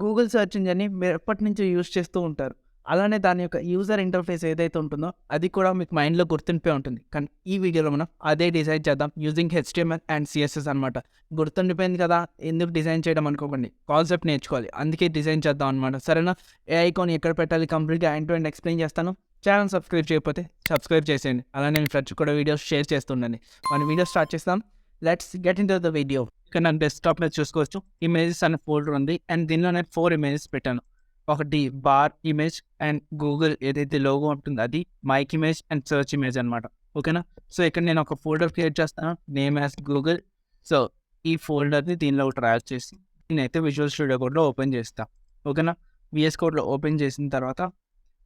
Google search ఇంజిన్‌ని మీరు ఎప్పటినుంచో use చేస్తూ ఉంటారు. అలానే దాని యొక్క యూజర్ ఇంటర్‌ఫేస్ ఏదైతే ఉంటుందో అది కూడా మీకు మైండ్‌లో గుర్తుండిపోయి ఉంటుంది. కానీ ఈ వీడియోలో మనం అదే డిజైన్ చేద్దాం యూజింగ్ హెచ్‌టీఎంఎల్ అండ్ సీఎస్ఎస్ అనమాట. గుర్తుండిపోయింది కదా! ఎందుకు డిజైన్ చేయడం అనుకోకండి. కాన్సెప్ట్ నేర్చుకోవాలి. అందుకే డిజైన్ చేద్దాం అనమాట. సరేనా? ఏ ఐకాన్ ఎక్కడ పెట్టాలి కంప్లీట్‌గా ఎండ్ టు ఎండ్ ఎక్స్‌ప్లెయిన్ చేస్తాను. ఛానెల్ సబ్స్క్రైబ్ చేయకపోతే సబ్స్క్రైబ్ చేసేయండి. అలానే మీ ఫ్రెండ్స్‌కి కూడా వీడియోస్ షేర్ చేస్తుండండి. మన వీడియో స్టార్ట్ చేస్తాం. Let's get into the video. ఇక్కడ నా డెస్క్‌టాప్ మీద చూసుకోవచ్చు. ఇమేజెస్ అనే ఫోల్డర్ ఉంది. అండ్ దీనిలో నేను 4 ఇమేజెస్ పెట్టాను. ఒకటి బార్ ఇమేజ్ అండ్ గూగుల్ ఏదైతే లోగో ఉంటుందో అది, mic image and search image అనమాట. ఓకేనా? సో, ఇక్కడ నేను ఒక ఫోల్డర్ క్రియేట్ చేస్తాను. Name as Google. సో, ఈ ఫోల్డర్‌ని దీనిలో డ్రాగ్ చేసి నేనైతే విజువల్ స్టూడియో కోడ్‌లో ఓపెన్ చేస్తా. ఓకేనా? వీఎస్ కోడ్‌లో ఓపెన్ చేసిన తర్వాత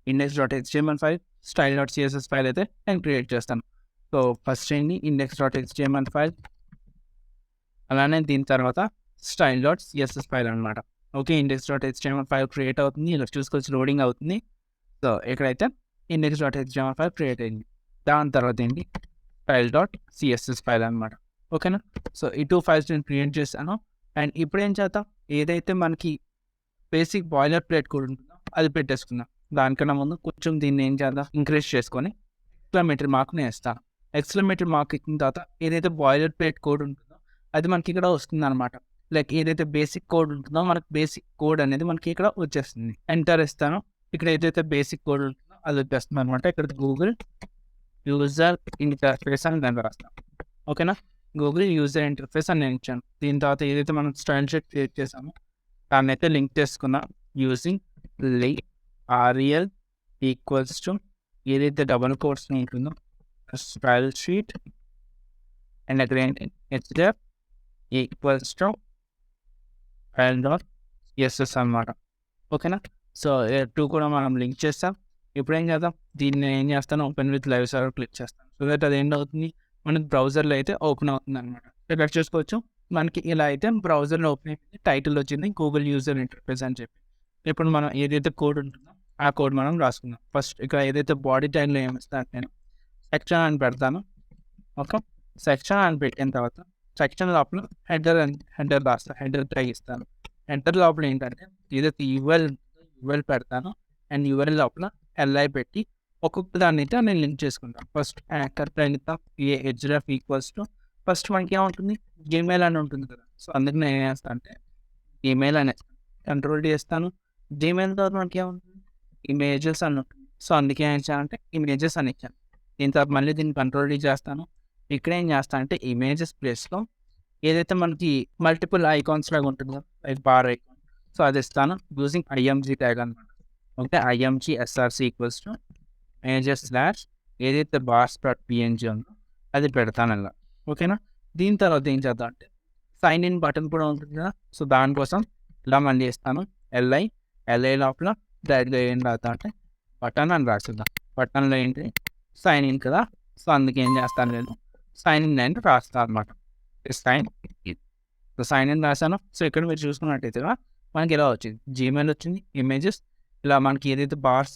index.html ఫైల్, style.css ఫైల్ అయితే నేను క్రియేట్ చేస్తాను. సో, ఫస్ట్ ఏంటి index.html ఫైల్, అలానే దీని తర్వాత style.css ఫైల్ అనమాట. ఓకే. index.html ఫైల్ క్రియేట్ అవుతుంది. ఇలా చూసుకోవచ్చు లోడింగ్ అవుతుంది. సో, ఇక్కడైతే index.html ఫైల్ క్రియేట్ అయింది. దాని తర్వాత ఏంటి style.css ఫైల్ అనమాట. ఓకేనా? సో, ఈ 2 ఫైల్స్ నేను క్రియేట్ చేశాను. అండ్ ఇప్పుడు ఏం చేద్దాం, ఏదైతే మనకి బేసిక్ బాయిలర్ ప్లేట్ కోడ్ ఉంటుందో అది పెట్టేసుకుందాం. దానికన్నా ముందు కొంచెం దీన్ని ఏం చేద్దాం, ఇంక్రీజ్ చేసుకొని ఎక్స్‌క్లమేటరీ మార్క్‌ని ఏస్తాను. ఎక్స్‌క్లమేటరీ మార్క్ ఇచ్చిన తర్వాత ఏదైతే బాయిలర్ ప్లేట్ కోడ్ ఉంటుందో అది మనకి ఇక్కడ వస్తుందనమాట. లైక్ ఏదైతే బేసిక్ కోడ్ ఉంటుందో మనకి బేసిక్ కోడ్ అనేది మనకి ఇక్కడ వచ్చేస్తుంది. ఎంటర్ ఇస్తాను. ఇక్కడ ఏదైతే బేసిక్ కోడ్ ఉంటుందో అది వచ్చేస్తుంది అనమాట. ఇక్కడ గూగుల్ యూజర్ ఇంటర్ఫేస్ అని దాన్ని రాస్తాను. ఓకేనా? గూగుల్ యూజర్ ఇంటర్ఫేస్ అని నేను ఇచ్చాను. దీని తర్వాత ఏదైతే మనం స్టైల్ షీట్ క్రియేట్ చేసామో దాన్నైతే లింక్ చేసుకున్నాం. Using link rel equals to ఏదైతే డబుల్ కోట్స్ ఉంటుందో స్టైల్ షీట్ అండ్ అగైన్ హెచ్‌టిఎఫ్ ఈక్వల్స్ టు file.css అనమాట. ఓకేనా? సో, 2 కూడా మనం లింక్ చేస్తాం. ఇప్పుడు ఏం చేద్దాం, దీన్ని ఏం చేస్తాను, open with live server click చేస్తాను. సో దట్ అది ఏంటవుతుంది, మనకి బ్రౌజర్లో అయితే ఓపెన్ అవుతుంది అనమాట. ఇక్కడ చూసుకోవచ్చు మనకి ఇలా అయితే బ్రౌజర్లో ఓపెన్ అయిపోయింది. టైటిల్ వచ్చింది గూగుల్ యూజర్ ఇంటర్ఫేస్ అని చెప్పి. ఇప్పుడు మనం ఏదైతే కోడ్ ఉంటుందో ఆ కోడ్ మనం రాసుకుందాం. ఫస్ట్ ఇక్కడ ఏదైతే బాడీ టైమ్లో ఏమిస్తాను, నేను సెక్షన్ అని పెడతాను. ఓకే. సెక్షన్ అని పెట్టిన తర్వాత సెక్షన్ లోపల హెడర్ రాస్తాను. హెడర్ ట్యాగ్ ఇస్తాను. హెడర్ లోపల ఏంటంటే ఏదైతే యూఎల్ పెడతాను. అండ్ యూఎల్ లోపల ఎల్ఐ పెట్టి ఒక్కొక్క దాన్ని అయితే నేను లింక్ చేసుకుంటాను. First anchor HDF equals to first మనకి ఏముంటుంది, జీమెయిల్ అని ఉంటుంది కదా. సో, అందుకు నేను ఏం చేస్తాను అంటే ఈమెయిల్ అని కంట్రోల్ చేస్తాను. జీమెయిల్ తర్వాత మనకి ఏముంటుంది, ఇమేజెస్ అని ఉంటుంది. సో, అందుకే ఏం ఇచ్చానంటే ఇమేజెస్ అని ఇచ్చాను. దీని తర్వాత మళ్ళీ దీన్ని కంట్రోల్ చేస్తాను. ఇక్కడ ఏం చేస్తానంటే ఇమేజెస్ ప్లేస్లో ఏదైతే మనకి మల్టిపుల్ ఐకాన్స్ లాగా ఉంటుందో లైక్ బార్ ఐకాన్, సో అది ఇస్తాను యూజింగ్ ఐఎంజీ ట్యాగ్ అనమాట. Okay. IMG SRC equals to images slash ఏదైతే బార్స్ డాట్ పిఎన్జీ ఉందో అది పెడతాను అలా. ఓకేనా? దీని తర్వాత ఏం చేద్దాం అంటే సైన్ ఇన్ బటన్ కూడా ఉంటుంది కదా. సో, దానికోసం ఇలా మళ్ళీ ఇస్తాను ఎల్ఐ లోపల డైరెక్ట్గా ఏం రాస్తా అంటే బటన్ అని రాసిద్దాం. బటన్లో ఏంటి సైన్ ఇన్ కదా. సో, అందుకే ఏం చేస్తాను నేను సైన్ ఇన్ అని రాస్తాను అనమాట. Sign in. So, sign in రాశాను. సో, ఇక్కడ మీరు చూసుకున్నట్టయితే మనకి ఇలా వచ్చింది, జీమెయిల్ వచ్చింది, ఇమేజెస్ ఇలా మనకి ఏదైతే బార్స్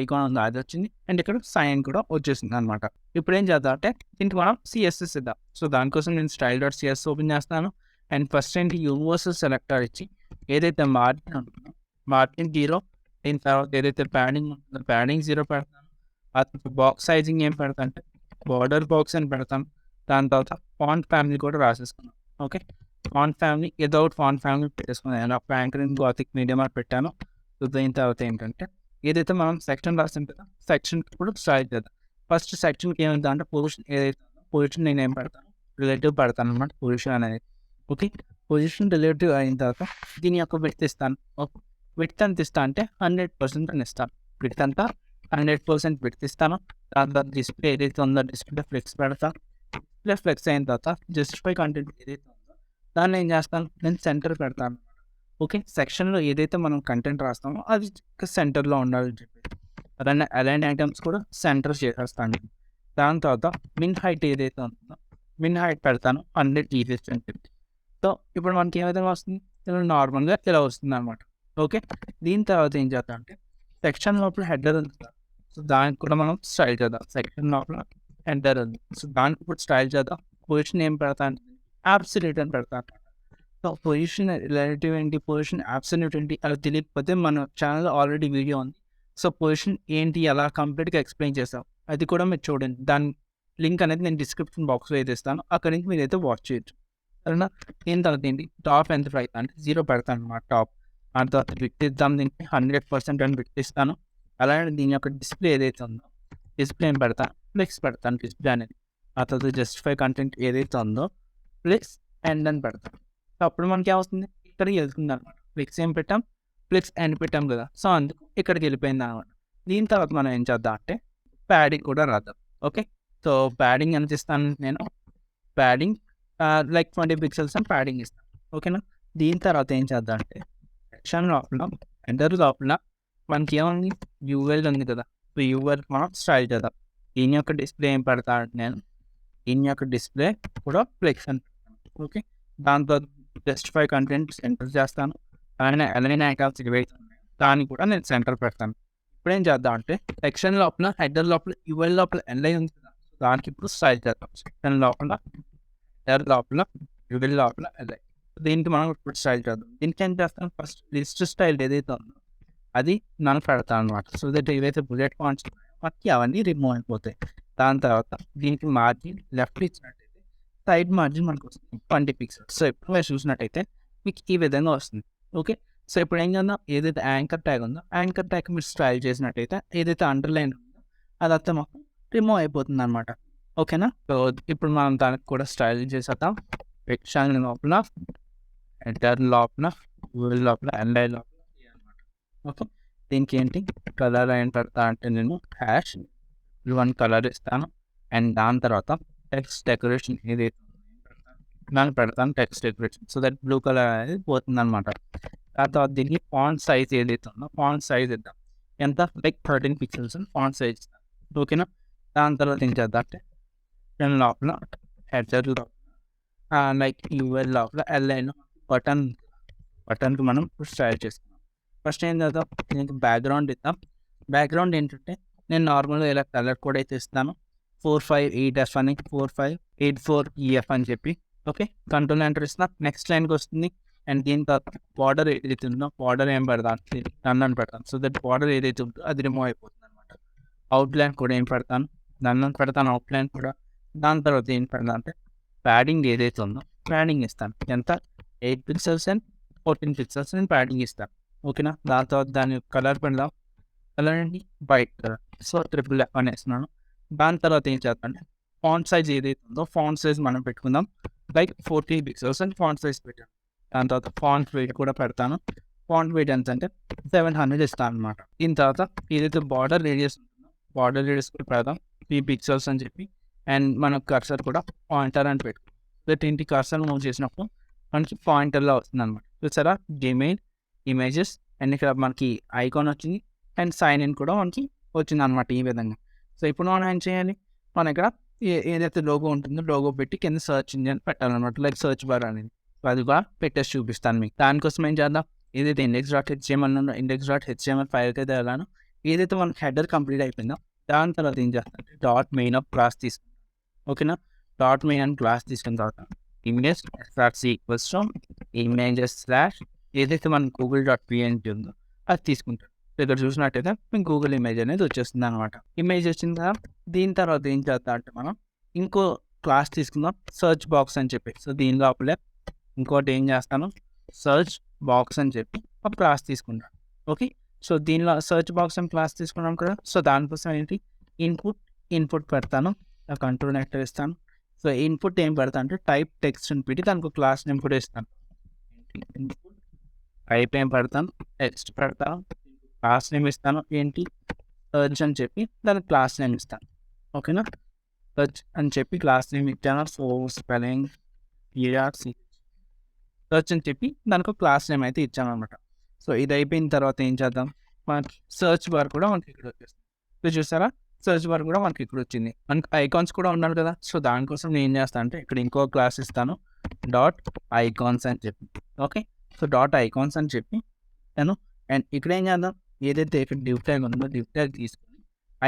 ఐకాన్ ఉందో అది వచ్చింది. అండ్ ఇక్కడ సైన్ ఇన్ కూడా వచ్చేసింది అనమాట. ఇప్పుడు ఏం చేద్దాం అంటే దీనికి మనం సిఎస్ఎస్ ఇద్దాం. సో, దానికోసం నేను style.css ఓపెన్ చేస్తాను. అండ్ ఫస్ట్ ఏంటి యూనివర్సల్ సెలెక్టర్ ఇచ్చి ఏదైతే మార్జిన్ ఉంటుందో మార్జిన్ 0, దీని తర్వాత ఏదైతే ప్యాడింగ్ ఉంటుందో ప్యాడింగ్ 0 పెడతాను. ఆ తర్వాత బాక్స్ సైజింగ్ ఏం పెడతా అంటే బార్డర్ బాక్స్ అని పెడతాం. దాని తర్వాత ఫాంట్ ఫ్యామిలీ కూడా రాసేసుకున్నాం. Okay. Font family without font family పెట్టేసుకున్నాను. నేను ప్యాంకరింగ్ గోతిక్ మీడియం అని పెట్టాను. సో, దీని తర్వాత ఏంటంటే ఏదైతే మనం సెక్షన్ రాసాం కదా, సెక్షన్ ఇప్పుడు స్టైల్ చేద్దాం. ఫస్ట్ సెక్షన్కి ఏమైందా అంటే పొజిషన్ ఏదైతే ఉందో పొజిషన్ నేను ఏం పెడతాను, రిలేటివ్ పెడతాను అనమాట పొజిషన్ అనేది. ఓకే. పొజిషన్ రిలేటివ్ అయిన తర్వాత దీని యొక్క విడ్త్ ఇస్తాను. విడ్త్ ఎంత ఇస్తా అంటే 100% అని ఇస్తాను. విడ్త్ అంతా 100% విడ్త్ ఇస్తాను. దాని తర్వాత డిస్ప్లే ఏదైతే ఉందో డిస్ప్లే ఫ్లెక్స్ పెడతాను. డిస్ప్లే ఫ్లెక్స్ అయిన తర్వాత జస్టిఫై కంటెంట్ ఏదైతే ఉందో దాన్ని ఏం చేస్తాను, నేను సెంటర్ పెడతాను. ఓకే. సెక్షన్లో ఏదైతే మనం కంటెంట్ రాస్తామో అది సెంటర్లో ఉండాలని చెప్పి అలైన్ ఐటమ్స్ కూడా సెంటర్ చేసేస్తాను. దాని తర్వాత మిన్ హైట్ ఏదైతే ఉంటుందో మిన్ హైట్ పెడతాను 100 THz అని చెప్పి. సో, ఇప్పుడు మనకి ఏ విధంగా వస్తుంది, ఇలా నార్మల్గా ఇలా వస్తుంది అనమాట. ఓకే. దీని తర్వాత ఏం చేద్దాం అంటే సెక్షన్ లోపల హెడర్ ఉంది కదా. సో, దానికి కూడా మనం స్టైల్ చేద్దాం. సెక్షన్ లోపల హెడర్ ఉంది. సో, దానికి ఇప్పుడు స్టైల్ చేద్దాం. పొజిషన్ ఏం పెడతాను, అబ్సల్యూట్ అని పెడతాను. సో పొజిషన్ రిలేటివ్ ఏంటి, పొజిషన్ అబ్సల్యూట్ ఏంటి అలా తెలియకపోతే మన ఛానల్లో ఆల్రెడీ వీడియో ఉంది. సో పొజిషన్ ఏంటి అలా కంప్లీట్గా ఎక్స్ప్లెయిన్ చేస్తాం, అది కూడా మీరు చూడండి. దాని లింక్ అనేది నేను డిస్క్రిప్షన్ బాక్స్లో అయితే ఇస్తాను, అక్కడి నుంచి మీరైతే వాచ్ చేయొచ్చు. సరేనా. దీని తర్వాత ఏంటి, టాప్ ఎంత ప్రైస్ అంటే 0 పెడతాను అనమాట టాప్. ఆ తర్వాత విత్ ఇద్దాం, దీనికి 100% అని విత్ ఇస్తాను. అలాగే దీని యొక్క డిస్ప్లే ఏదైతే ఉందో డిస్ప్లే ఏం పెడతాను, ఫ్లెక్స్ పెడతాను డిస్ప్లే అనేది. ఆ తర్వాత జస్టిఫై కంటెంట్ ఏదైతే ఉందో ఫ్లెక్స్ ఎండ్ అని పెడతాను. సో అప్పుడు మనకి ఏమవుతుంది, ఇక్కడికి వెళ్తుంది అనమాట. ఫ్లెక్స్ ఏం పెట్టాం, ఫ్లెక్స్ ఎండ్ పెట్టాం కదా, సో అందుకు ఇక్కడికి వెళ్ళిపోయింది అనమాట. దీని తర్వాత మనం ఏం చేద్దాం అంటే ప్యాడింగ్ కూడా రాద్దాం. ఓకే, సో ప్యాడింగ్ ఎంత ఇస్తాను నేను, ప్యాడింగ్ లైక్ 20 పిక్సెల్స్ అని ప్యాడింగ్ ఇస్తాను. ఓకేనా. దీని తర్వాత ఏం చేద్దాం అంటే సెక్షన్ లోపల ఎంటర్ లోపల మనకి ఏముంది, యూఎల్ ఉంది కదా, సో యూఎల్ మనం స్టైల్ చేద్దాం. దీని యొక్క డిస్ప్లే ఏం పెడతా అంటే నేను దీని యొక్క డిస్ప్లే కూడా ఫ్లెక్స్ అని పెడతాను. ఓకే, దాంతో జస్టిఫై కంటెంట్ సెంటర్ చేస్తాను. అలానే అలైన్ ఐకాన్స్ ఏవైతే ఉన్నాయో దాన్ని కూడా నేను సెంటర్ పెడతాను. ఇప్పుడు ఏం చేద్దాం అంటే సెక్షన్ లోపల హెడర్ లోపల యూఎల్ లోపల ఎన్లై ఉంది కదా, దానికి ఇప్పుడు స్టైల్ చేద్దాం. సెక్షన్ లోపల హెడర్ లోపల యూఎల్ లోపల ఎన్లై, దీనికి మనం ఇప్పుడు స్టైల్ చేద్దాం. దీనికి ఏం చేస్తాను, ఫస్ట్ లిస్ట్ స్టైల్ ఏదైతే ఉందో అది నన్ను పెడతాను అనమాట. సో దట్ ఏవైతే బుల్లెట్ పాయింట్స్ ఉన్నాయో మనకి అవన్నీ రిమూవ్ అయిపోతాయి. దాని తర్వాత దీనికి మార్జిన్ లెఫ్ట్ ఇచ్చినట్టయితే సైడ్ మార్జిన్ మనకు వస్తుంది 20 పిక్సెల్స్. సో ఇప్పుడు మీరు చూసినట్టయితే మీకు ఈ విధంగా వస్తుంది. ఓకే, సో ఇప్పుడు ఏం చేద్దాం, ఏదైతే యాంకర్ ట్యాగ్ ఉందో యాంకర్ ట్యాగ్ మీరు స్టైల్ చేసినట్టయితే ఏదైతే అండర్లైన్ ఉందో అదంతా మాకు రిమూవ్ అయిపోతుంది అనమాట. ఓకేనా. సో ఇప్పుడు మనం దానికి కూడా స్టైల్ చేసేద్దాం. సెక్షన్ లోపల హెడర్ లోపల యూఎల్ లోపల ఎన్ఐ లోపల అనమాట. ఓకే, దీనికి ఏంటి కలర్ ఏం పెడతా అంటే నేను హ్యాష్ 1 కలర్ ఇస్తాను. అండ్ దాని తర్వాత టెక్స్ట్ డెకరేషన్ ఏదైతే దాన్ని పెడతాను, text decoration, so that blue colour అనేది పోతుంది అనమాట. ఆ తర్వాత దీనికి ఫాంట్ సైజ్ ఏదైతే ఉందో ఫాంట్ సైజ్ ఇద్దాం. ఎంత, లైక్ 13 పిక్సెల్స్ ఫాంట్ సైజ్ ఇస్తాను. ఓకేనా. దాని తర్వాత ఏం చేద్దాం అంటే నేను లోపల హెడర్ లోపల లైక్ యూఎల్ లోపల ఎల్ఐలో బటన్కి మనం స్టైల్ చేసుకున్నాం. ఫస్ట్ ఏం చేద్దాం, దీనికి బ్యాక్గ్రౌండ్ ఇద్దాం. బ్యాక్గ్రౌండ్ ఏంటంటే నేను నార్మల్గా ఇలా కలర్ కూడా అయితే ఇస్తాను, 458F అని 4584EF అని చెప్పి. ఓకే, కంట్రోల్ ఎంటర్ ఇస్తున్నా, నెక్స్ట్ లైన్కి వస్తుంది. అండ్ దీని తర్వాత బార్డర్ ఏదైతే ఉందో బార్డర్ ఏం పెడతాను, నన్ను అని పెడతాను. సో దట్ బార్డర్ ఏదైతే ఉందో అది రిమూవ్ అయిపోతుంది అనమాట. అవుట్లైన్ కూడా ఏం పెడతాను, నన్ను పెడతాను అవుట్లైన్ కూడా. దాని తర్వాత ఏం పెడతాను అంటే ప్యాడింగ్ ఏదైతే ఉందో ప్యాడింగ్ ఇస్తాను. ఎంత, 8 పిక్సెల్స్ అండ్ 14 పిక్సెల్స్ నేను ప్యాడింగ్ ఇస్తాను. ఓకేనా. దాని తర్వాత దాని కలర్ పెడదాం, కలర్ అండి వైట్ కలర్, సో FFF అని వేస్తున్నాను. దాని తర్వాత ఏం చేద్దాం అంటే ఫాంట్ సైజ్ ఏదైతే ఉందో ఫాంట్ సైజ్ మనం పెట్టుకుందాం, లైక్ 40 పిక్సెల్స్ అని ఫాంట్ సైజ్ పెట్టాను. దాని తర్వాత ఫాంట్ వెయిట్ కూడా పెడతాను. ఫాంట్ వెయిట్ ఎంత అంటే 700 ఇస్తాను అనమాట. దీని తర్వాత ఏదైతే బార్డర్ రేడియస్ ఉంటుందో బార్డర్ రేడియస్ కూడా పెడదాం 3 పిక్సెల్స్ అని చెప్పి. అండ్ మన కర్సర్ కూడా పాయింటర్ అని పెట్టుకుంటాం. దట్ ఏంటి, కర్సర్ మూవ్ చేసినప్పుడు మనకి పాయింటర్లో వస్తుంది అనమాట. చూసారా, జీమెయిల్ ఇమేజెస్ అండ్ ఇక్కడ మనకి ఐకాన్ వచ్చింది అండ్ సైన్ ఇన్ కూడా మనకి వచ్చింది అనమాట ఈ విధంగా. సో ఇప్పుడు మనం ఏం చేయాలి, మనం ఇక్కడ ఏదైతే లోగో ఉంటుందో లోగో పెట్టి కింద సర్చ్ ఇంజిన్ పెట్టాలన్నమాట, లైక్ సర్చ్ బార్ అనేది. అది కూడా పెట్టేసి చూపిస్తాను మీకు. దానికోసం ఏం చేద్దాం, ఏదైతే index.html ఉందో index.html ఫైల్కి అయితే వెళ్ళాను. ఏదైతే మనకి హెడర్ కంప్లీట్ అయిపోయిందో దాని తర్వాత ఏం చేస్తాను, డాట్ మెయిన్ ఆఫ్ క్లాస్ తీసుకుంటాం. ఓకేనా. డాట్ మెయిన్ అని క్లాస్ తీసుకున్న తర్వాత image equals to images slash ఏదైతే మన google.png ఉందో అది తీసుకుంటాం. ఇక్కడ చూసినట్టయితే మీకు గూగుల్ ఇమేజ్ అనేది వచ్చేస్తుంది అనమాట. ఇమేజ్ వచ్చిన తర్వాత దీని తర్వాత ఏం చేద్దాం అంటే మనం ఇంకో క్లాస్ తీసుకుందాం, సర్చ్ బాక్స్ అని చెప్పి. సో దీని లోపలే ఇంకోటి ఏం చేస్తాను, సర్చ్ బాక్స్ అని చెప్పి ఒక క్లాస్ తీసుకుంటాను. ఓకే, సో దీనిలో సర్చ్ బాక్స్ అని క్లాస్ తీసుకున్నాం కదా. సో దానికోసం ఏంటి, ఇన్పుట్ పెడతాను, కంట్రోల్ ఎంటర్ ఇస్తాను. సో ఇన్పుట్ ఏం పెడతా అంటే టైప్ టెక్స్ట్ అని పెట్టి దానికి ఒక క్లాస్ నేమ్ కూడా ఇస్తాను. ఇన్పుట్ టైప్ ఏం పెడతాను, టెక్స్ట్ పెడతాను, క్లాస్ నేమ్ ఇస్తాను ఏంటి, సర్చ్ అని చెప్పి దానికి క్లాస్ నేమ్ ఇస్తాను. ఓకేనా, సర్చ్ అని చెప్పి క్లాస్ నేమ్ ఇచ్చాను, స్పెల్లింగ్ ERC సర్చ్ అని చెప్పి దానికి ఒక క్లాస్ నేమ్ అయితే ఇచ్చాను అనమాట. సో ఇది అయిపోయిన తర్వాత ఏం చేద్దాం, మనకి సర్చ్ బార్ కూడా మనకి ఇక్కడ వచ్చేస్తుంది. మీరు చూసారా, సర్చ్ బార్ కూడా మనకి ఇక్కడ వచ్చింది. మనకి ఐకాన్స్ కూడా ఉండాలి కదా. సో దానికోసం నేను ఏం చేస్తాను అంటే ఇక్కడ ఇంకో క్లాస్ ఇస్తాను, డాట్ ఐకాన్స్ అని చెప్పి. ఓకే, సో డాట్ ఐకాన్స్ అని చెప్పి నేను అండ్ ఇక్కడ ఏం చేద్దాం, ఏదైతే ఇక్కడ డివ్ ట్యాగ్ ఉందో డివ్ ట్యాగ్ తీసుకొని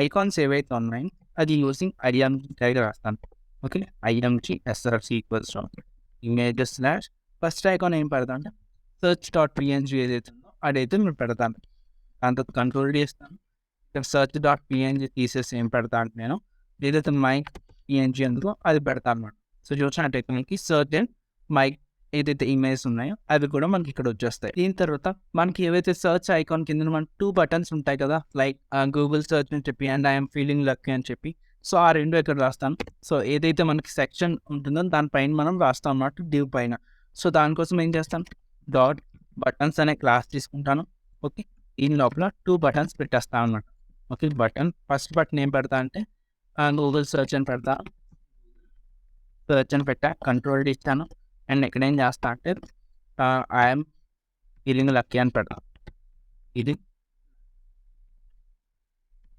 ఐకాన్స్ ఏవైతే ఉన్నాయో అది యూజింగ్ IMG ట్యాగ్ రాస్తాను. Okay, IMG SRC equals images slash first icon ఏం పెడతా అంటే search.png ఏదైతే ఉందో అదైతే నేను పెడతాను. దాంతో కంట్రోల్ చేస్తాను. ఇక్కడ search.png తీసేసి ఏం పెడతా అంటే నేను ఏదైతే మై పిఎన్జీ ఉందో అది పెడతా అనమాట. సో చూసినట్టయితే మనకి సర్చ్ అండ్ మై ఏదైతే ఇమేజెస్ ఉన్నాయో అవి కూడా మనకి ఇక్కడ వచ్చేస్తాయి. దీని తర్వాత మనకి ఏవైతే సర్చ్ ఐకాన్ కింద మనకి 2 బటన్స్ ఉంటాయి కదా, లైక్ గూగుల్ సర్చ్ అని చెప్పి అండ్ ఐఎమ్ ఫీలింగ్ లక్కీ అని చెప్పి. సో ఆ 2 ఇక్కడ రాస్తాను. సో ఏదైతే మనకి సెక్షన్ ఉంటుందో దానిపైన మనం రాస్తాం అన్నమాట డివ్ పైన. సో దానికోసం ఏం చేస్తాను, డాట్ బటన్స్ అనే క్లాస్ తీసుకుంటాను. ఓకే, దీని లోపల 2 బటన్స్ పెట్టేస్తాను అనమాట. ఓకే, ఫస్ట్ బటన్ ఏం పెడతా అంటే గూగుల్ సర్చ్ అని పెడతా. సర్చ్ అని పెట్టా, కంట్రోల్ ఇస్తాను. అండ్ ఇక్కడ ఏం చేస్తా అంటే ఐఎమ్ ఫీలింగ్ లక్కీ అని పెడతా. ఇది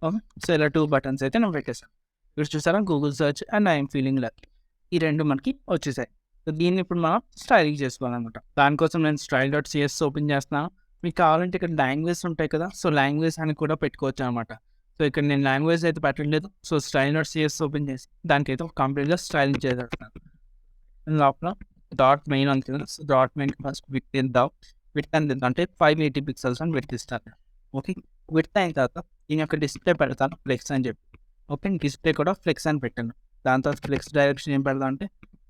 ఓకే. సో ఇలా 2 బటన్స్ అయితే నేను పెట్టేసాను. ఇప్పుడు చూసారా, Google search and I'm feeling lucky ఈ 2 మనకి వచ్చేసాయి. సో దీన్ని ఇప్పుడు మనం స్టైలింగ్ చేసుకోవాలన్నమాట. దానికోసం నేను style.cs ఓపెన్ చేస్తున్నాను. మీకు కావాలంటే ఇక్కడ లాంగ్వేజ్ ఉంటాయి కదా, సో లాంగ్వేజ్ అని కూడా పెట్టుకోవచ్చు అనమాట. సో ఇక్కడ నేను లాంగ్వేజ్ అయితే పెట్టలేదు. సో style.cs ఓపెన్ చేసి దానికైతే కంప్లీట్గా స్టైలింగ్ చేసేస్తాను. లోపల డాట్ మెయిన్ అనుకుంది. So dot main first with ఇద్దాం. విత్ అని అంటే 580 పిక్సెల్స్ అని విత్ ఇస్తాను. ఓకే, విత్ అయిన తర్వాత దీని యొక్క డిస్ప్లే పెడతాను ఫ్లెక్స్ అని చెప్పి. ఓకే, డిస్ప్లే కూడా ఫ్లెక్స్ అని పెట్టాను. దాని తర్వాత ఫ్లెక్స్ డైరెక్షన్ ఏం పెడతాను అంటే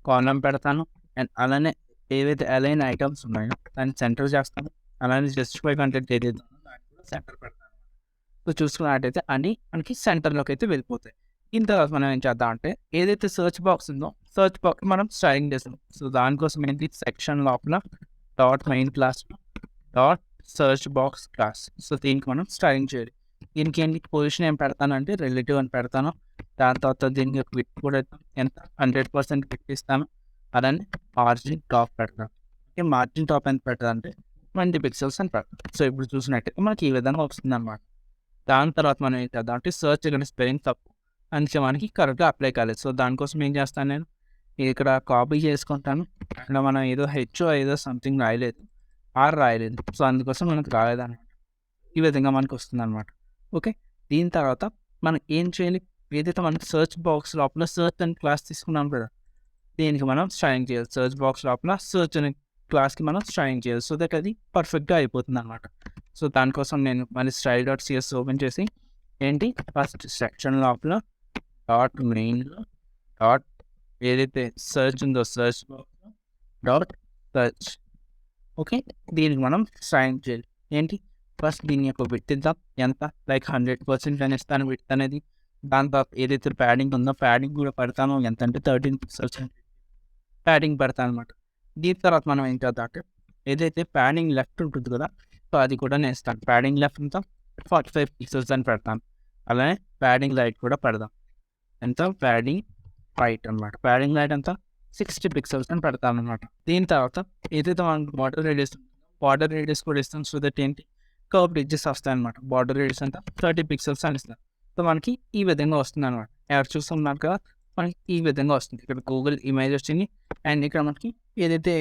కాలం పెడతాను. అండ్ అలానే ఏవైతే అలైన్ ఐటమ్స్ ఉన్నాయో దాన్ని సెంటర్ చేస్తాను. అలానే జస్టిఫై కంటెంట్ ఏదైతే ఉందో దాన్ని కూడా సెంటర్ పెడతాను. సో చూసుకున్నట్టయితే అన్నీ మనకి సెంటర్లోకి అయితే వెళ్ళిపోతాయి. దీని తర్వాత మనం ఏం చేద్దాం అంటే ఏదైతే సర్చ్ బాక్స్ ఉందో సర్చ్ బాక్స్ మనం స్టైలింగ్ చేస్తాం. సో దానికోసం ఏంటి, సెక్షన్ లోపల dot main class dot search box class. So దీనికి మనం స్టైలింగ్ చేయాలి. దీనికి ఏంటి పొజిషన్ ఏం పెడతానంటే రిలేటివ్ అని పెడతాను. దాని తర్వాత దీనికి విత్ కూడా ఎంత 100% పెట్టిస్తాను. అలానే మార్జిన్ టాప్ పెడతాను. ఓకే, మార్జిన్ టాప్ ఎంత పెడతానంటే 20 పిక్సెల్స్ అని పెడతాను. సో ఇప్పుడు చూసినట్టయితే మనకి ఈ విధంగా వస్తుంది అనమాట. దాని తర్వాత మనం ఏం చేద్దాం అంటే సర్చ్ ఇక్కడ స్పెల్లింగ్ తప్పు అని మనకి కరెక్ట్గా అప్లై కాలేదు. సో దానికోసం ఏం చేస్తాను, నేను ఇక్కడ కాపీ చేసుకుంటాను. ఇక్కడ మనం ఏదో ఏదో సంథింగ్ రాయలేదు, రాయలేదు. సో అందుకోసం మనకు రాలేదన్నమాట. ఈ విధంగా మనకు వస్తుంది అనమాట. ఓకే, దీని తర్వాత మనం ఏం చేయాలి, ఏదైతే మనకి సర్చ్ బాక్స్ లోపల సర్చ్ అని క్లాస్ తీసుకున్నాం కదా, దీనికి మనం స్టైలింగ్ చేయాలి. సర్చ్ బాక్స్ లోపల సర్చ్ అనే క్లాస్కి మనం స్టైలింగ్ చేయాలి. సో దట్ అది పర్ఫెక్ట్గా అయిపోతుంది అనమాట. సో దానికోసం నేను మళ్ళీ style.cs ఓపెన్ చేసి ఏంటి ఫస్ట్ సెక్షన్ లోపల డాట్ మెయిన్లో డాట్ ఏదైతే సర్చ్ ఉందో search box dot search. Okay, దీనికి మనం స్టైలింగ్ చేయాలి. ఏంటి ఫస్ట్ దీని యొక్క విడ్త్ ఇద్దాం, ఎంత లైక్ 100% అని ఇస్తాను విడ్త్ అనేది. దాని తర్వాత ఏదైతే ప్యాడింగ్ ఉందో ప్యాడింగ్ కూడా పెడతాను. ఎంత అంటే 13 పిక్సెల్స్ ప్యాడింగ్ పెడతాను అనమాట. దీని తర్వాత మనం ఏం చేద్దాం అంటే ఏదైతే ప్యాడింగ్ లెఫ్ట్ ఉంటుంది కదా, సో అది కూడా నేను ఇస్తాను. ప్యాడింగ్ లెఫ్ట్ అంతా 45 పిక్సెల్స్ అని పెడతాను. అలానే ప్యాడింగ్ లైట్ కూడా పెడదాం. ఎంత ప్యాడింగ్ రైట్ అనమాట. ప్యాడింగ్ లైట్ అంతా 60 పిక్సెల్స్ అని పెడతాను అనమాట. దీని తర్వాత ఏదైతే మనం బార్డర్ రేడియస్ కూడా ఇస్తాం. సో దట్ ఏంటి కర్వ్ ఎడ్జెస్ వస్తాయి అనమాట. బార్డర్ రేడియస్ అంతా 30 పిక్సెల్స్ అని ఇస్తాం. సో మనకి ఈ విధంగా వస్తుంది అనమాట. ఎవరు చూస్తున్నారు కదా, మనకి ఈ విధంగా వస్తుంది. ఇక్కడ గూగుల్ ఇమేజ్ వచ్చింది అండ్ ఇక్కడ మనకి ఏదైతే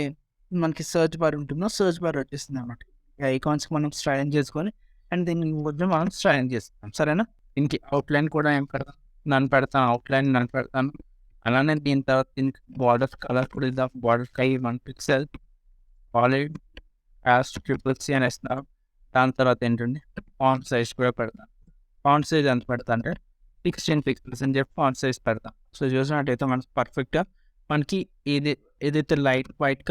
మనకి సర్చ్ బార్ ఉంటుందో సర్చ్ బార్ వచ్చేస్తుంది అనమాట. ఈ ఐకాన్స్ మనం స్టైలింగ్ చేసుకొని అండ్ దీన్ని కొంచెం మనం స్టైలింగ్ చేస్తాం. సరేనా, దీనికి అవుట్లైన్ కూడా ఏం పెడతాం, నన్ను పెడతాను. అవుట్లైన్ నన్ను పెడతాను. అలానే దీని తర్వాత దీనికి బార్డర్ కలర్ కూడా ఇద్దాం. బార్డర్ కై 1 పిక్సెల్ సాలిడ్ యాస్ అని ఇస్తాను. దాని తర్వాత ఏంటంటే ఫాంట్ సైజ్ కూడా పెడతాను. ఫాంట్ సైజ్ ఎంత పెడతా అంటే 16 పిక్సెల్స్ అని చెప్పి ఫాంట్ సైజ్ పెడతాం. సో చూసినట్టయితే మనకి పర్ఫెక్ట్గా మనకి ఏదైతే వైట్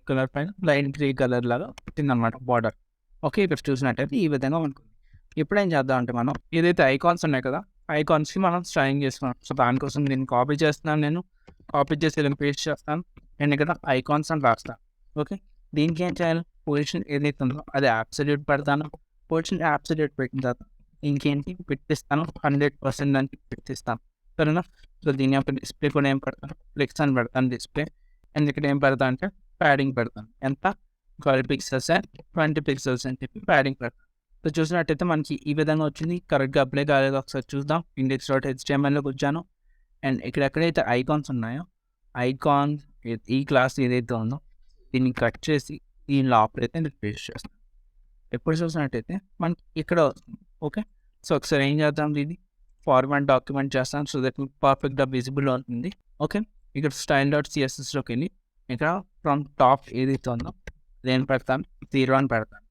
కలర్ పైన లైట్ గ్రే కలర్ లాగా పుట్టిందనమాట బార్డర్. ఓకే, ఇక్కడ చూసినట్టయితే ఈ విధంగా ఉంటుంది. ఇప్పుడు ఏం చేద్దాం అంటే మనం ఏదైతే ఐకాన్స్ ఉన్నాయి కదా, ఐకాన్స్కి మనం స్టైలింగ్ చేసుకున్నాం. సో దానికోసం నేను కాపీ చేస్తున్నాను. నేను కాపీ చేసి ఇలా పేస్ట్ చేస్తాను. నేను ఇక్కడ ఐకాన్స్ అని రాస్తాను. ఓకే, దీనికి ఏం చేయాలి, పొజిషన్ ఏదైతే ఉందో అది అబ్సల్యూట్ పెడతాను. పొజిషన్ అబ్సల్యూట్ పెట్టిన తర్వాత ఇంకేంటి పెట్టిస్తాను 100% అని పెట్టిస్తాను. సరేనా, సో దీని యొక్క డిస్ప్లే కూడా ఏం పెడతాను, ఫ్లెక్స్ అని పెడతాను డిస్ప్లే. అండ్ ఇక్కడ ఏం పెడతాను అంటే ప్యాడింగ్ పెడతాను. ఎంత 12 పిక్సెల్స్ అండ్ 20 పిక్సెల్స్ అని చెప్పి ప్యాడింగ్ పెడతాను. సో చూసినట్టయితే మనకి ఈ విధంగా వచ్చింది. కరెక్ట్గా అప్లై కాలేదు, ఒకసారి చూద్దాం. index.htmlలోకి వచ్చాను అండ్ ఇక్కడ ఎక్కడైతే ఐకాన్స్ ఉన్నాయో ఐకాన్ ఈ క్లాస్ ఏదైతే ఉందో దీన్ని కట్ చేసి ఈ లోపల అయితే నేను పేస్ట్ చేస్తాను. ఎప్పుడు చూసినట్టయితే మనకి ఇక్కడ వస్తుంది. ఓకే, సో ఒకసారి ఏం చేద్దాం, ఇది ఫార్మాట్ డాక్యుమెంట్ చేస్తాను. సో దట్ పర్ఫెక్ట్గా విజిబుల్ అవుతుంది. ఓకే, ఇక్కడ style.cssలోకి వెళ్ళి ఇక్కడ ఫ్రమ్ టాప్ ఏదైతే ఉందో నేను పెడతాను 0 అని పెడతాను.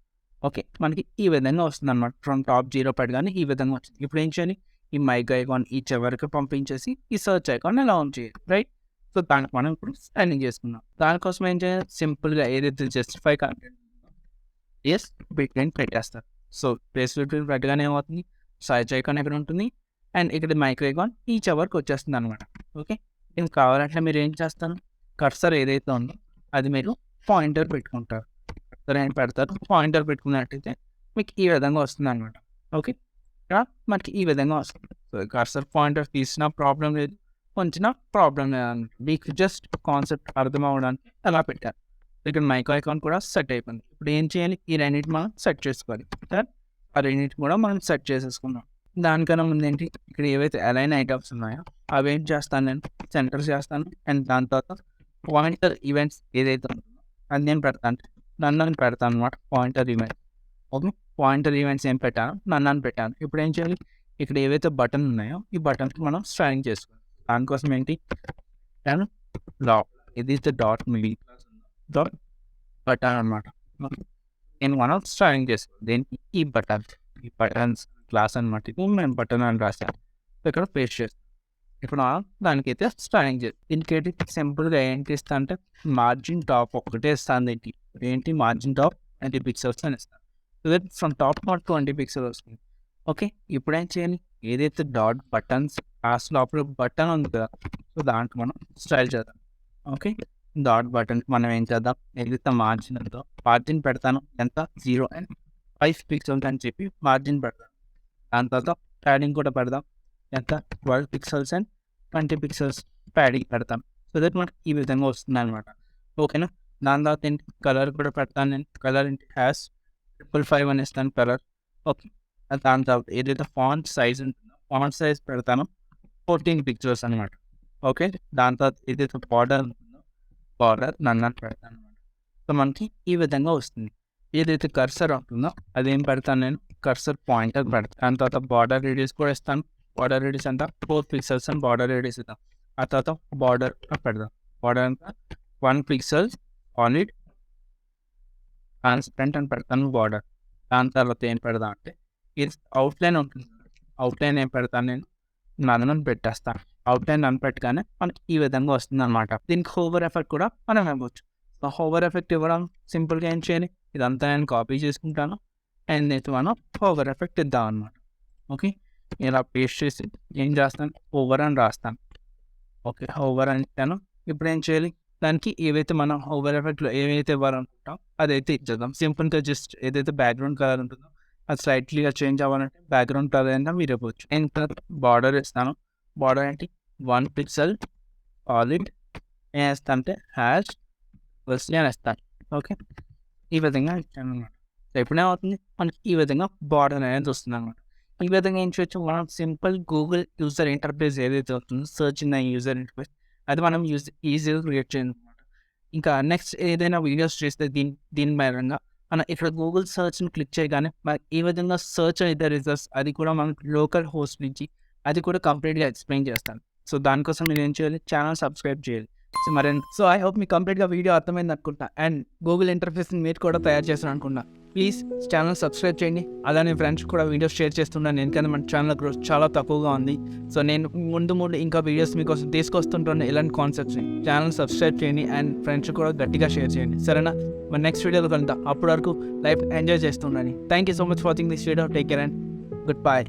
ఓకే, మనకి ఈ విధంగా వస్తుంది అనమాట. ఫ్రమ్ టాప్ 0 పెట్టగానే ఈ విధంగా వచ్చింది. ఇప్పుడు ఏం చేయాలి, ఈ మైక్ ఐకాన్ ఈ చివరికి పంపించేసి ఈ సెర్చ్ ఐకాన్ ఆన్ చేయాలి, రైట్? సో దానికి మనం ఇప్పుడు స్టైలింగ్ చేసుకుందాం. దానికోసం ఏం చేయాలి, సింపుల్గా ఏదైతే జస్టిఫై కంటెంట్ ఎస్ బిట్వీన్ పెట్టేస్తారు. సో ప్లేస్ బిట్వీన్ పెట్టగానే ఏమవుతుంది, సెర్చ్ ఐకాన్ ఎక్కడ ఉంటుంది అండ్ ఇక్కడ మైక్ ఐకాన్ ఈ చివరికి వచ్చేస్తుంది అనమాట. ఓకే, ఇది కావాలంటే మీరు ఏం చేస్తారు, కర్సర్ ఏదైతే ఉందో అది మీరు పాయింటర్ పెట్టుకుంటారు. కర్సర్ ఏం పెడతారు, పాయింటర్ పెట్టుకున్నట్టయితే మీకు ఈ విధంగా వస్తుంది అనమాట. ఓకే, ఇక్కడ మనకి ఈ విధంగా వస్తుంది. సో కర్సర్ పాయింటర్ తీసిన ప్రాబ్లం లేదు, కొంచెం ప్రాబ్లం లేదు అనమాట. మీకు జస్ట్ కాన్సెప్ట్ అర్థం అవ్వడానికి అలా పెట్టారు. ఇక్కడ మైక్ ఐకాన్ కూడా సెట్ అయిపోయింది. ఇప్పుడు ఏం చేయాలి, ఈ రెండింటి మనం సెట్ చేసుకోవాలి. సార్ ఆ రెండింటి కూడా మనం సెట్ చేసేసుకున్నాం. దానికన్నా ముందు ఏంటి, ఇక్కడ ఏవైతే అలైన్ ఐటమ్స్ ఉన్నాయో అవి ఏం చేస్తాను, నేను సెంటర్ చేస్తాను అండ్ దాని తర్వాత పాయింటర్ ఈవెంట్స్ ఏదైతే ఉంటుందో అది నేను పెడతాను, నన్ను పెడతాను అనమాట. Pointer events, okay, pointer events ఏం పెట్టాను, నన్ను పెట్టాను. ఇప్పుడు ఏం చేయాలి, ఇక్కడ ఏవైతే బటన్ ఉన్నాయో ఈ బటన్కి మనం స్ట్రైనింగ్ చేసుకోవాలి. దానికోసం ఏంటి, నేను ఏదైతే డాట్ మిగిలి డాట్ బటన్ అనమాట. నేను మనం స్ట్రైనింగ్ చేసుకోవాలి దేనికి, ఈ బటన్స్ క్లాస్ అనమాట. ఇది నేను బటన్ అని రాశాను, ఇక్కడ పేస్ట్ చేస్తాను. ఇప్పుడు దానికైతే స్ట్రైనింగ్ చేస్తాను. దీనికైతే సింపుల్గా ఏంటి ఇస్తా అంటే మార్జిన్ టాప్ ఒక్కటే ఇస్తాను. దీనికి ఏంటి, మార్జిన్ టాప్ 20 పిక్సెల్స్ అని ఇస్తాను. So that from top notch 20 pixel వస్తుంది. ఓకే, ఇప్పుడు ఏం చేయాలి, ఏదైతే డాట్ బటన్స్ క్లాస్ లోపల బటన్ ఉంది కదా, సో దాంట్లో మనం స్టైల్ చేద్దాం. ఓకే, డాట్ బటన్ మనం ఏం చేద్దాం, ఏదైతే మార్జిన్ ఉందో మార్జిన్ పెడతాను ఎంత 0 అండ్ 5 పిక్సెల్స్ అని చెప్పి మార్జిన్ పెడతాను. దాని తర్వాత ప్యాడింగ్ కూడా పెడదాం, ఎంత 12 పిక్సెల్స్ అండ్ 20 పిక్సెల్స్ ప్యాడింగ్ పెడతాం. సో దట్ మనకి ఈ విధంగా వస్తుంది అనమాట. ఓకేనా, దాని తర్వాత ఏంటి, కలర్ కూడా పెడతాను నేను. కలర్ ఏంటి, హ్యాష్ 555 అని ఇస్తాను కలర్. ఓకే, దాని తర్వాత ఏదైతే ఫాంట్ సైజ్ ఉంటుందో ఫాంట్ సైజ్ పెడతాను 14 పిక్సెల్స్ అనమాట. ఓకే, దాని తర్వాత ఏదైతే బార్డర్ ఉంటుందో బార్డర్ నన్ను పెడతాను అనమాట. సో మనకి ఈ విధంగా వస్తుంది. ఏదైతే కర్సర్ ఉంటుందో అదేం పెడతాను నేను, కర్సర్ పాయింటర్ పెడతాను. దాని తర్వాత బార్డర్ రేడియస్ కూడా ఇస్తాను. బార్డర్ రేడియస్ అంతా 4 పిక్సెల్స్ అని బార్డర్ రేడియస్ ఇద్దాం. ఆ తర్వాత బార్డర్ పెడదాం. బార్డర్ అంతా 1 పిక్సెల్ సాలిడ్ ట్రాన్స్పరెంట్ అని పెడతాను బార్డర్. దాని తర్వాత ఏం పెడదాం అంటే ఇది అవుట్లైన్ ఉంటుంది. అవుట్లైన్ ఏం పెడతాను నేను, నన్ను పెట్టేస్తాను. అవుట్లైన్ నన్ను పెట్టగానే మనకి ఈ విధంగా వస్తుంది అనమాట. దీనికి హోవర్ ఎఫెక్ట్ కూడా మనం ఇవ్వచ్చు. సో హోవర్ ఎఫెక్ట్ ఇవ్వడం సింపుల్గా ఏం చేయాలి, ఇదంతా నేను కాపీ చేసుకుంటాను అండ్ నేను మనం హోవర్ ఎఫెక్ట్ ఇద్దాం అనమాట. ఓకే, ఇలా పేస్ట్ చేసి ఏం చేస్తాను, ఓవర్ అని రాస్తాను. ఓకే, ఓవర్ అని ఇస్తాను. ఇప్పుడు ఏం చేయాలి, దానికి ఏవైతే మనం ఓవర్ ఎఫెక్ట్లో ఏవైతే ఇవ్వాలనుకుంటాం అదైతే ఇచ్చేద్దాం. సింపుల్గా జస్ట్ ఏదైతే బ్యాక్గ్రౌండ్ కలర్ ఉంటుందో అది స్లైట్లీగా చేంజ్ అవ్వాలంటే బ్యాక్గ్రౌండ్ కలర్ అయినా మీరు ఇవ్వచ్చు. నేను బార్డర్ ఇస్తాను. బార్డర్ ఏంటి 1 పిక్సెల్ సాలిడ్ ఏం వేస్తాను అంటే హ్యాష్ అని ఇస్తాను. ఓకే, ఈ విధంగా ఇచ్చాను అనమాట. సో ఎప్పుడేమవుతుంది, మనకి ఈ విధంగా బార్డర్ అనేది వస్తుంది అనమాట. ఈ విధంగా ఏం చేయొచ్చు, మనం సింపుల్ గూగుల్ యూజర్ ఇంటర్ఫేస్ ఏదైతే అవుతుందో సర్చ్ ఇన్ యూజర్ ఇంటర్ఫేస్ అది మనం ఈజీగా క్రియేట్ చేయాలి అనమాట. ఇంకా నెక్స్ట్ ఏదైనా వీడియోస్ చేస్తే దీని పరంగా మనం ఇక్కడ గూగుల్ సర్చ్ని క్లిక్ చేయగానే మనకి ఈ విధంగా సర్చ్ అయితే రిజల్ట్స్ అది కూడా మనకి లోకల్ హోస్ట్ నుంచి అది కూడా కంప్లీట్గా ఎక్స్ప్లెయిన్ చేస్తాను. సో దానికోసం మీరు ఏం చేయాలి, ఛానల్ సబ్స్క్రైబ్ చేయాలి. సో ఐ హోప్ మీకు కంప్లీట్గా వీడియో అర్థమైంది అనుకుంటా అండ్ గూగుల్ ఇంటర్ఫేస్ని మీరు కూడా తయారు చేస్తాను అనుకుంటా. ప్లీజ్ ఛానల్ సబ్స్క్రైబ్ చేయండి. అలానే ఫ్రెండ్స్ కూడా వీడియోస్ షేర్ చేస్తున్నాను, ఎందుకంటే మన ఛానల్ గ్రోత్ చాలా తక్కువగా ఉంది. సో నేను ముందు ఇంకా వీడియోస్ మీకోసం తీసుకొస్తుంటాను ఇలాంటి కాన్సెప్ట్స్ని. ఛానల్ సబ్స్క్రైబ్ చేయండి అండ్ ఫ్రెండ్స్ కూడా గట్టిగా షేర్ చేయండి, సరేనా? మన నెక్స్ట్ వీడియోలో కలుద్దాం. అప్పటి వరకు లైఫ్ ఎంజాయ్ చేస్తుండండి. Thank you so much for watching this video. Take care and good bye.